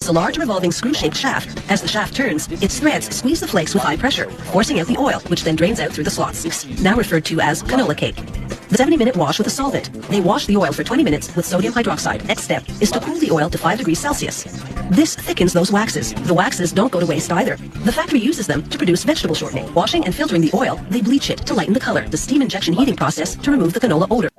a large revolving screw-shaped shaft. As the shaft turns, its threads squeeze the flakes with high pressure, forcing out the oil, which then drains out through the slots, now referred to as canola cake. The 70-minute wash with a solvent. They wash the oil for 20 minutes with sodium hydroxide. Next step is to cool the oil to 5 degrees Celsius. This thickens those waxes. The waxes don't go to waste either. The factory uses them to produce vegetable shortening. Washing and filtering the oil, they bleach it to lighten the color. The steam injection heating process to remove the canola odor.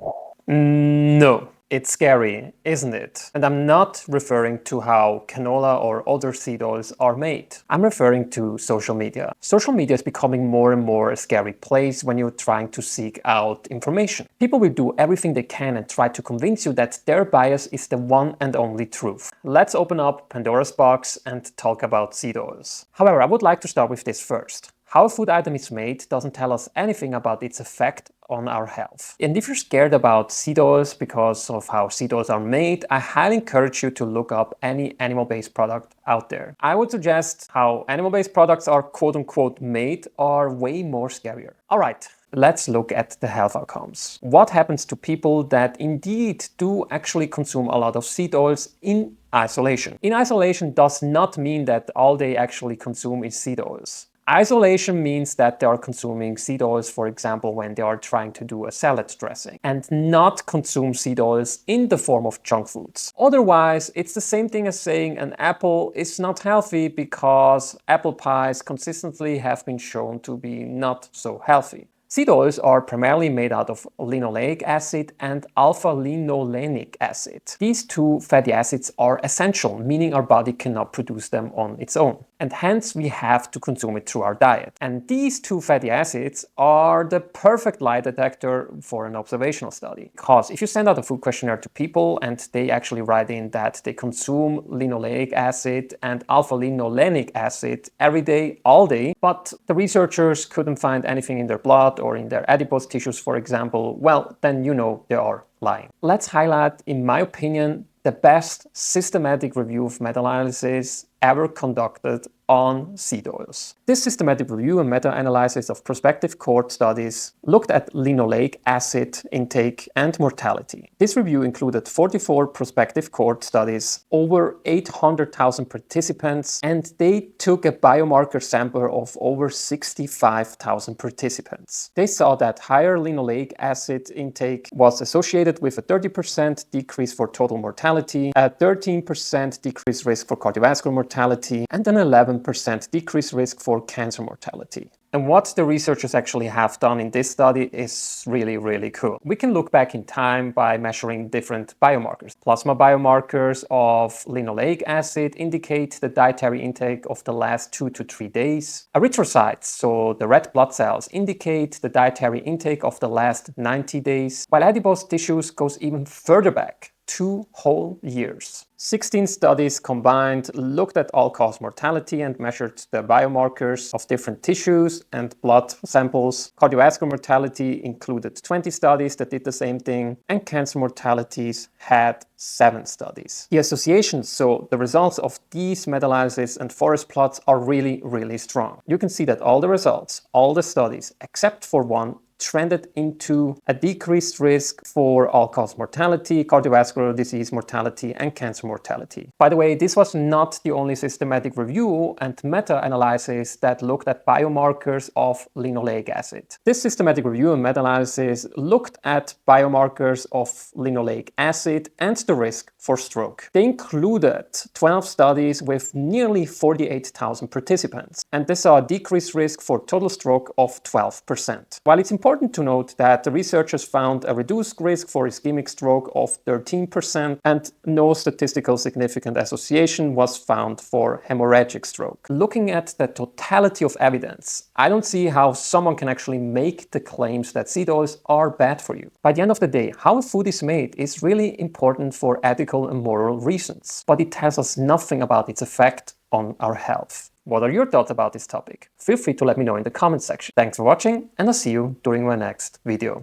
No. It's scary, isn't it? And I'm not referring to how canola or other seed oils are made. I'm referring to social media. Social media is becoming more and more a scary place when you're trying to seek out information. People will do everything they can and try to convince you that their bias is the one and only truth. Let's open up Pandora's box and talk about seed oils. However, I would like to start with this first. How a food item is made doesn't tell us anything about its effect on our health. And if you're scared about seed oils because of how seed oils are made, I highly encourage you to look up any animal-based product out there. I would suggest how animal-based products are quote-unquote made are way more scarier. All right. Let's look at the health outcomes. What happens to people that indeed do actually consume a lot of seed oils in isolation? In isolation does not mean that all they actually consume is seed oils. Isolation means that they are consuming seed oils, for example, when they are trying to do a salad dressing, and not consume seed oils in the form of junk foods. Otherwise, it's the same thing as saying an apple is not healthy because apple pies consistently have been shown to be not so healthy. Seed oils are primarily made out of linoleic acid and alpha-linolenic acid. These two fatty acids are essential, meaning our body cannot produce them on its own. And hence we have to consume it through our diet. And these two fatty acids are the perfect lie detector for an observational study. Because if you send out a food questionnaire to people and they actually write in that they consume linoleic acid and alpha-linolenic acid every day, all day, but the researchers couldn't find anything in their blood or in their adipose tissues, for example, well, then you know they are lying. Let's highlight, in my opinion, the best systematic review of meta-analysis ever conducted on seed oils. This systematic review and meta-analysis of prospective cohort studies looked at linoleic acid intake and mortality. This review included 44 prospective cohort studies, over 800,000 participants, and they took a biomarker sample of over 65,000 participants. They saw that higher linoleic acid intake was associated with a 30% decrease for total mortality, a 13% decreased risk for cardiovascular mortality, and an 11% decreased risk for cancer mortality. And what the researchers actually have done in this study is really, really cool. We can look back in time by measuring different biomarkers. Plasma biomarkers of linoleic acid indicate the dietary intake of the last 2 to 3 days. Erythrocytes, so the red blood cells, indicate the dietary intake of the last 90 days, while adipose tissues goes even further back, 2 whole years. 16 studies combined looked at all-cause mortality and measured the biomarkers of different tissues and blood samples. Cardiovascular mortality included 20 studies that did the same thing, and cancer mortalities had 7 studies. The associations, so the results of these meta-analyses and forest plots are really, really strong. You can see that all the results, all the studies, except for one, trended into a decreased risk for all-cause mortality, cardiovascular disease mortality, and cancer mortality. By the way, this was not the only systematic review and meta-analysis that looked at biomarkers of linoleic acid. This systematic review and meta-analysis looked at biomarkers of linoleic acid and the risk for stroke. They included 12 studies with nearly 48,000 participants, and they saw a decreased risk for total stroke of 12%. While it's important to note that the researchers found a reduced risk for ischemic stroke of 13% and no statistical significant association was found for hemorrhagic stroke. Looking at the totality of evidence, I don't see how someone can actually make the claims that seed oils are bad for you. By the end of the day, how a food is made is really important for ethical and moral reasons, but it tells us nothing about its effect on our health. What are your thoughts about this topic? Feel free to let me know in the comment section. Thanks for watching, and I'll see you during my next video.